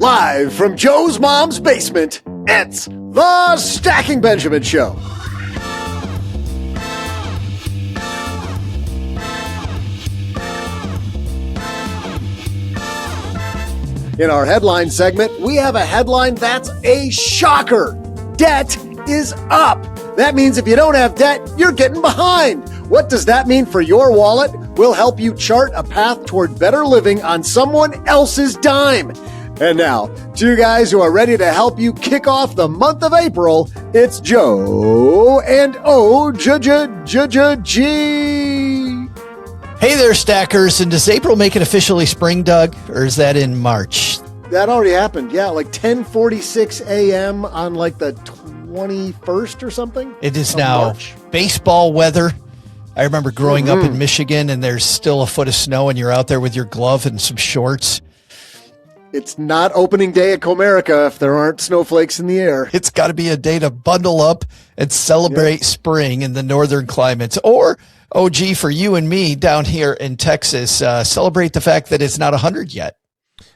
Live from Joe's mom's basement, it's the Stacking Benjamin Show. In our headline segment, we have a headline that's a shocker. Debt is up. That means if you don't have debt, you're getting behind. What does that mean for your wallet? We'll help you chart a path toward better living on someone else's dime. And now, two guys who are ready to help you kick off the month of April, it's Joe and G. Hey there, stackers. And does April make it officially spring, Doug? Or is that in March? That already happened. Yeah, like 10:46 a.m. on like the 21st or something. It is now March. Baseball weather. I remember growing up in Michigan and there's still a foot of snow and you're out there with your glove and some shorts. It's not opening day at Comerica if there aren't snowflakes in the air. It's got to be a day to bundle up and celebrate spring in the northern climates. Or, OG, for you and me down here in Texas, celebrate the fact that it's not 100 yet.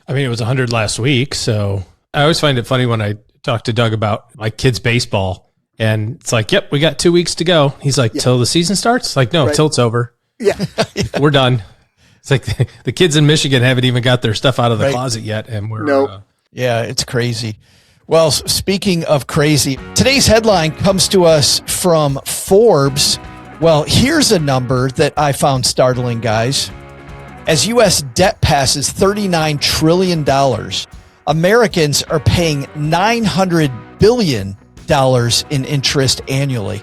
I mean, it was 100 last week. So I always find it funny when I talk to Doug about my kids' baseball. And it's like, yep, we got 2 weeks to go. He's like, till the season starts? Like, no, till it's over. Yeah. We're done. It's like the kids in Michigan haven't even got their stuff out of the closet yet. And we're, yeah, it's crazy. Well, speaking of crazy, today's headline comes to us from Forbes. Well, here's a number that I found startling, guys. As U.S. debt passes $39 trillion, Americans are paying $900 billion in interest annually.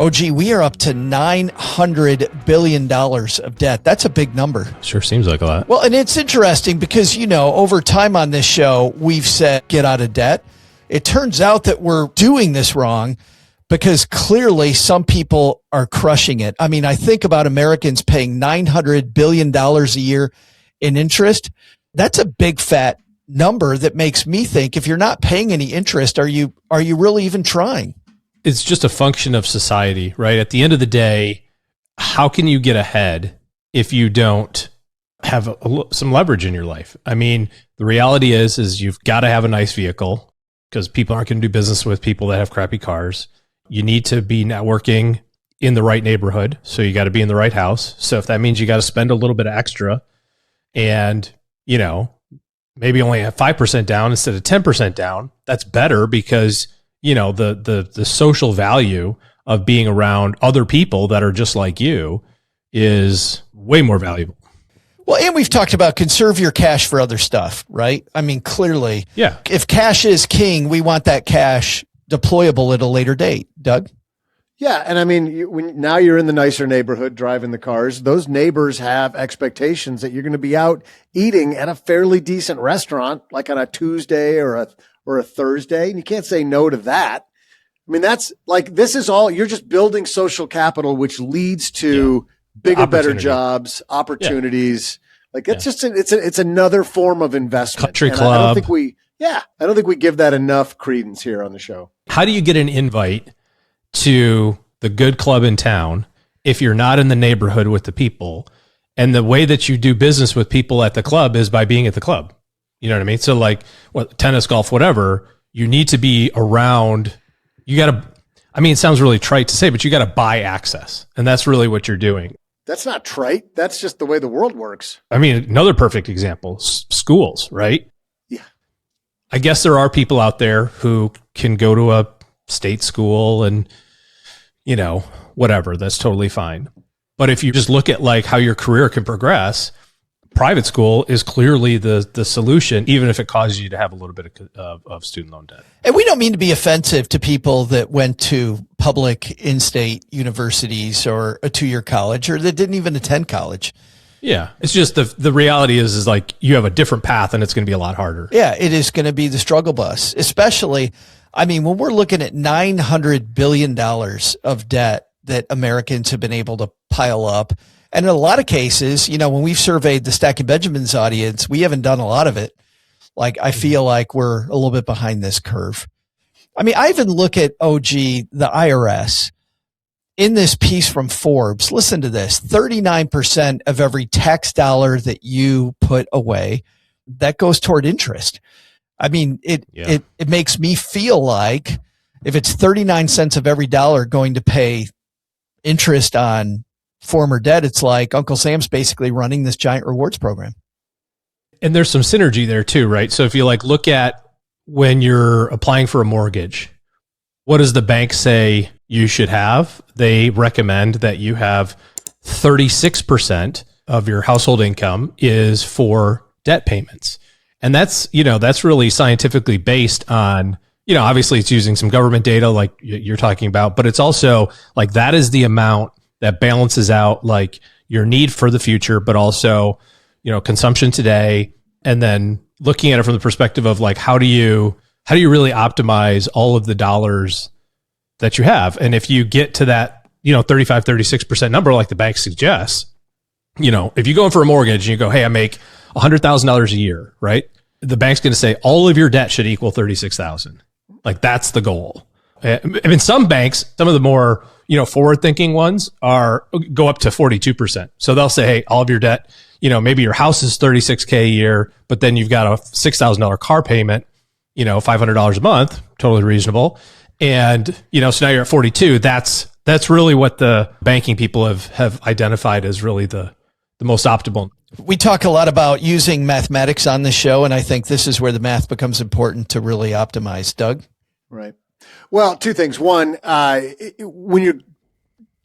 Oh, gee, we are up to $900 billion of debt. That's a big number. Sure seems like a lot. Well, and it's interesting because, you know, over time on this show, we've said get out of debt. It turns out that we're doing this wrong because clearly some people are crushing it. I mean, I think about Americans paying $900 billion a year in interest. That's a big fat number that makes me think if you're not paying any interest, are you really even trying? It's just a function of society, right? At the end of the day, how can you get ahead if you don't have some leverage in your life? I mean, the reality is you've got to have a nice vehicle because people aren't going to do business with people that have crappy cars. You need to be networking in the right neighborhood. So you got to be in the right house. So if that means you got to spend a little bit extra and, you know, maybe only have 5% down instead of 10% down, that's better because you know, the social value of being around other people that are just like you is way more valuable. Well, and we've talked about conserve your cash for other stuff, right? I mean, clearly, if cash is king, we want that cash deployable at a later date. Doug? Yeah. And I mean, now you're in the nicer neighborhood driving the cars. Those neighbors have expectations that you're going to be out eating at a fairly decent restaurant, like on a Tuesday or a Thursday, and you can't say no to that. I mean, that's like, this is all, you're just building social capital, which leads to bigger, better jobs, opportunities. Like it's just, it's another form of investment. Country club. I don't think we give that enough credence here on the show. How do you get an invite to the good club in town if you're not in the neighborhood with the people? And the way that you do business with people at the club is by being at the club. You know what I mean? So like tennis, golf, whatever, you need to be around. You got to, I mean, it sounds really trite to say, but you got to buy access. And that's really what you're doing. That's not trite. That's just the way the world works. I mean, another perfect example, schools, right? Yeah. I guess there are people out there who can go to a state school and, you know, whatever, that's totally fine. But if you just look at like how your career can progress, private school is clearly the solution, even if it causes you to have a little bit of student loan debt. And we don't mean to be offensive to people that went to public in-state universities or a 2-year college or that didn't even attend college. Yeah. It's just the reality is like you have a different path and it's going to be a lot harder. Yeah, it is going to be the struggle bus, especially, I mean, when we're looking at $900 billion of debt that Americans have been able to pile up. And in a lot of cases, you know, when we've surveyed the Stacking Benjamins audience, we haven't done a lot of it. Like, I feel like we're a little bit behind this curve. I mean, I even look at the IRS in this piece from Forbes. Listen to this. 39% of every tax dollar that you put away, that goes toward interest. I mean, it makes me feel like if it's 39 cents of every dollar going to pay interest on former debt, it's like Uncle Sam's basically running this giant rewards program. And there's some synergy there too, right? So if you like look at when you're applying for a mortgage, what does the bank say you should have? They recommend that you have 36% of your household income is for debt payments. And that's really scientifically based on, obviously it's using some government data like you're talking about, but it's also like that is the amount that balances out like your need for the future, but also, consumption today. And then looking at it from the perspective of like, how do you really optimize all of the dollars that you have? And if you get to that, 35, 36% number, like the bank suggests, if you go in for a mortgage and you go, hey, I make $100,000 a year, right? The bank's going to say all of your debt should equal 36,000. Like that's the goal. I mean, some banks, some of the more, forward thinking ones go up to 42%. So they'll say, hey, all of your debt, maybe your house is $36K a year, but then you've got a $6,000 car payment, $500 a month, totally reasonable. And, so now you're at 42. That's really what the banking people have identified as really the most optimal. We talk a lot about using mathematics on the show, and I think this is where the math becomes important to really optimize. Doug? Right. Well, two things. One, when you're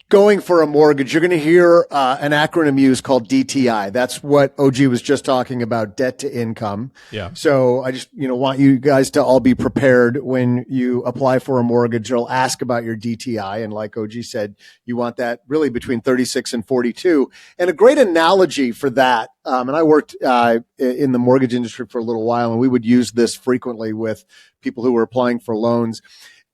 going for a mortgage, you're going to hear an acronym used called DTI. That's what OG was just talking about, debt to income. Yeah. So I just, want you guys to all be prepared when you apply for a mortgage. They'll ask about your DTI. And like OG said, you want that really between 36 and 42. And a great analogy for that, and I worked in the mortgage industry for a little while, and we would use this frequently with people who were applying for loans,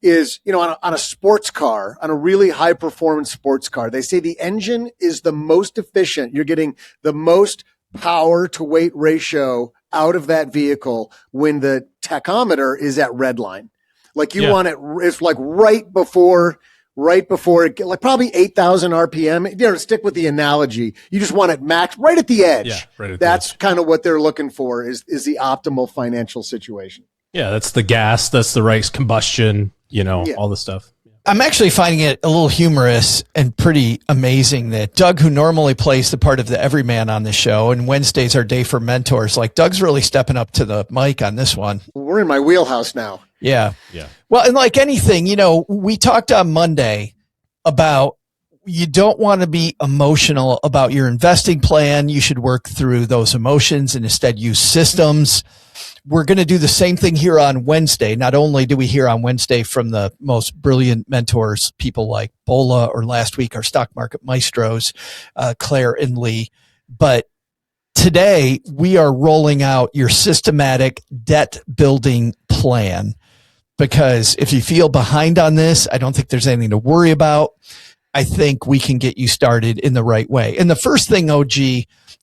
is, on a sports car, on a really high performance sports car, they say the engine is the most efficient. You're getting the most power to weight ratio out of that vehicle when the tachometer is at red line. Like you want it's like right before it, like probably 8,000 RPM. Stick with the analogy. You just want it max right at the edge. Yeah, right at That's the edge. kind of what they're looking for is the optimal financial situation. Yeah, that's the gas, that's the right combustion, all the stuff. I'm actually finding it a little humorous and pretty amazing that Doug, who normally plays the part of the everyman on the show, and Wednesday's our day for mentors, like Doug's really stepping up to the mic on this one. We're in my wheelhouse now. Yeah. Yeah. Well, and like anything, we talked on Monday about you don't want to be emotional about your investing plan. You should work through those emotions and instead use systems. We're going to do the same thing here on Wednesday. Not only do we hear on Wednesday from the most brilliant mentors, people like Bola, or last week, our stock market maestros, Claire and Lee, but today we are rolling out your systematic debt building plan. Because if you feel behind on this, I don't think there's anything to worry about. I think we can get you started in the right way. And the first thing, OG,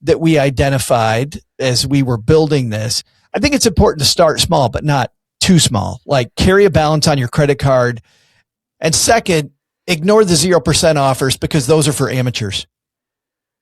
that we identified as we were building this, I think it's important to start small, but not too small. Like carry a balance on your credit card. And second, ignore the 0% offers because those are for amateurs.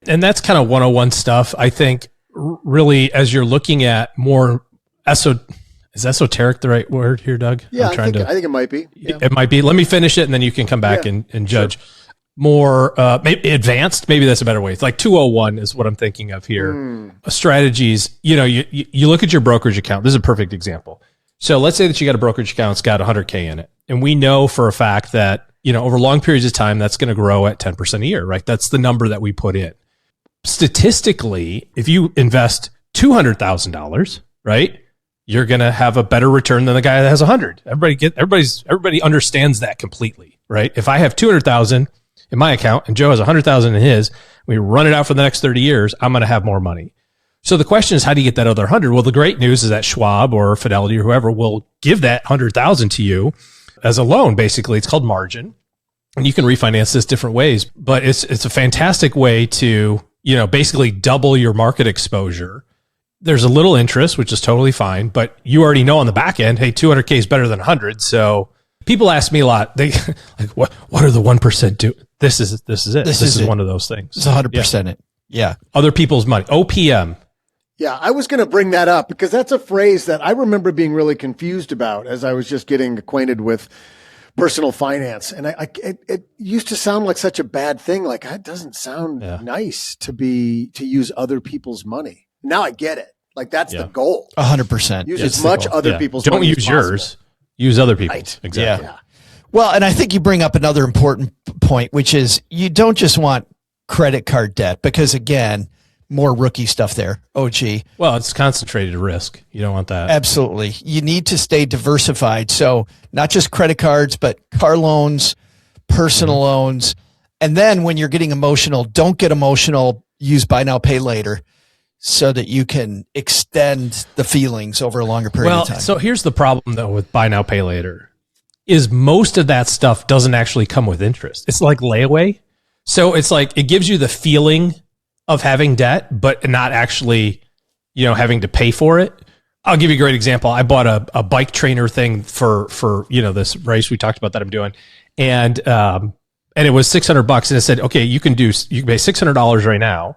And that's kind of 101 stuff. I think really as you're looking at more is esoteric the right word here, Doug? Yeah, I think it might be. Yeah. It might be. Let me finish it and then you can come back and judge. Sure. More maybe advanced, maybe that's a better way. It's like 201 is what I'm thinking of here. Strategies, you look at your brokerage account. This is a perfect example. So let's say that you got a brokerage account, it's got 100K in it. And we know for a fact that, over long periods of time, that's going to grow at 10% a year, right? That's the number that we put in. Statistically, if you invest $200,000, right, you're going to have a better return than the guy that has 100. Everybody understands that completely, right? If I have 200,000 in my account and Joe has 100,000 in his, we run it out for the next 30 years, I'm going to have more money. So the question is, how do you get that other 100? Well, the great news is that Schwab or Fidelity or whoever will give that 100,000 to you as a loan. Basically, it's called margin, and you can refinance this different ways, but it's a fantastic way to, basically double your market exposure. There's a little interest, which is totally fine, but you already know on the back end, hey, 200K is better than 100. So people ask me a lot. They like, what are the 1% do? This is it. This is one of those things. It's 100% it. Yeah. Other people's money. OPM. Yeah, I was going to bring that up because that's a phrase that I remember being really confused about as I was just getting acquainted with personal finance. And it used to sound like such a bad thing. Like, it doesn't sound nice to use other people's money. Now I get it. Like, that's the goal. 100%. Use as much other people's Don't money use as yours. Use other people's. Right. Exactly. Yeah. Well, and I think you bring up another important point, which is you don't just want credit card debt because, again, more rookie stuff there. OG. Well, it's concentrated risk. You don't want that. Absolutely. You need to stay diversified. So not just credit cards, but car loans, personal loans. And then when you're getting emotional, don't get emotional. Use buy now, pay later so that you can extend the feelings over a longer period of time. So here's the problem, though, with buy now, pay later is most of that stuff doesn't actually come with interest. It's like layaway. So it's like it gives you the feeling of having debt, but not actually, having to pay for it. I'll give you a great example. I bought a bike trainer thing for this race we talked about that I'm doing. And it was $600 and it said, okay, you can pay $600 right now.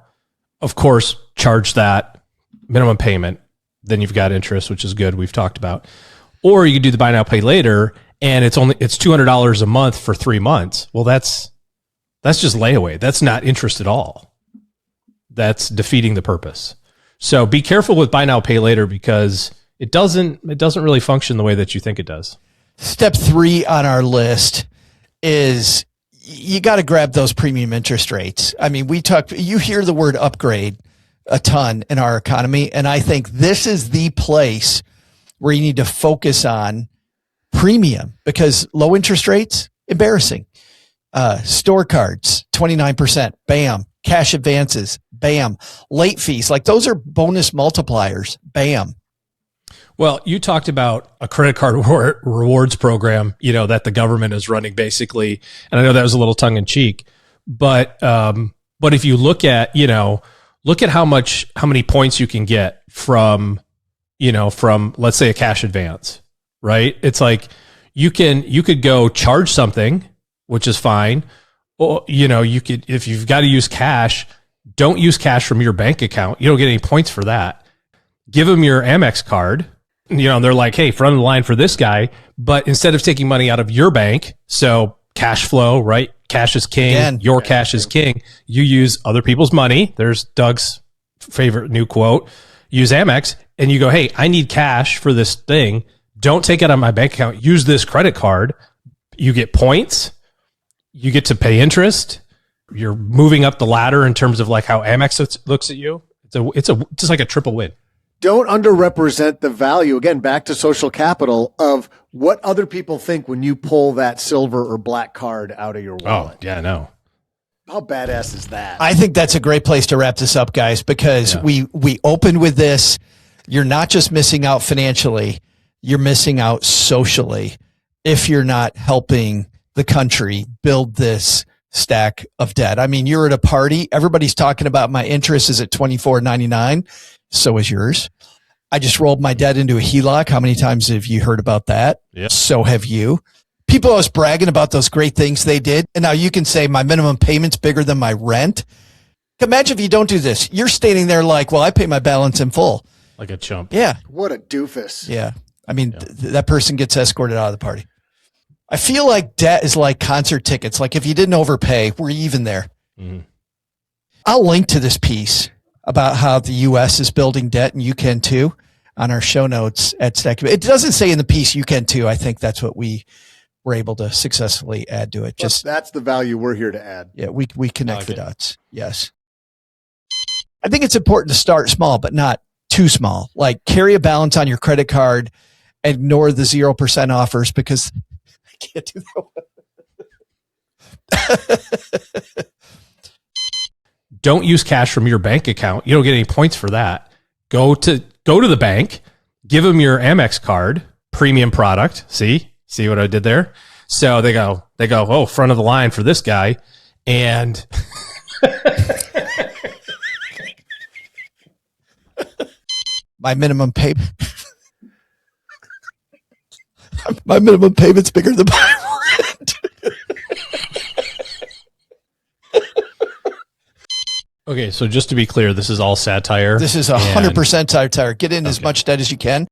Of course, charge that minimum payment. Then you've got interest, which is good. We've talked about, or you can do the buy now, pay later. And it's $200 a month for 3 months. Well, that's just layaway. That's not interest at all. That's defeating the purpose. So be careful with buy now, pay later because it doesn't really function the way that you think it does. Step 3 on our list is you got to grab those premium interest rates. I mean, you hear the word upgrade a ton in our economy. And I think this is the place where you need to focus on premium because low interest rates, embarrassing. Store cards, 29%, bam. Cash advances, bam. Late fees, like those are bonus multipliers, bam. Well, you talked about a credit card rewards program, that the government is running basically. And I know that was a little tongue in cheek, but if you look at how many points you can get from let's say a cash advance, right? It's like you could go charge something, which is fine. Or, you could, if you've got to use cash, don't use cash from your bank account. You don't get any points for that. Give them your Amex card. They're like, hey, front of the line for this guy. But instead of taking money out of your bank, so cash flow, right? Cash is king. Again, your cash is king. You use other people's money. There's Doug's favorite new quote. Use Amex and you go, hey, I need cash for this thing. Don't take it out of my bank account. Use this credit card. You get points. You get to pay interest. You're moving up the ladder in terms of like how Amex looks at you. It's just like a triple win. Don't underrepresent the value, again, back to social capital, of what other people think when you pull that silver or black card out of your wallet. Oh, yeah, no. How badass is that? I think that's a great place to wrap this up, guys, because we opened with this. You're not just missing out financially, you're missing out socially if you're not helping the country build this stack of debt. I mean, you're at a party. Everybody's talking about my interest is at $24.99. So is yours. I just rolled my debt into a HELOC. How many times have you heard about that? Yeah. So have you. People always bragging about those great things they did. And now you can say my minimum payment's bigger than my rent. Imagine if you don't do this. You're standing there like, well, I pay my balance in full. Like a chump. Yeah. What a doofus. Yeah. I mean, that person gets escorted out of the party. I feel like debt is like concert tickets. Like if you didn't overpay, we're even there. Mm-hmm. I'll link to this piece about how the U.S. is building debt, and you can too, on our show notes at Stack. It doesn't say in the piece you can too. I think that's what we were able to successfully add to it. Just that's the value we're here to add. Yeah, we connect the dots. Yes. I think it's important to start small, but not too small. Like carry a balance on your credit card, ignore the 0% offers because I can't do that. Don't use cash from your bank account. You don't get any points for that. Go to the bank, give them your Amex card, premium product. See what I did there? So they go, oh, front of the line for this guy. And my minimum payment. My minimum payment's bigger than my rent. Okay, so just to be clear, this is all satire. This is 100% satire. Get in as much debt as you can.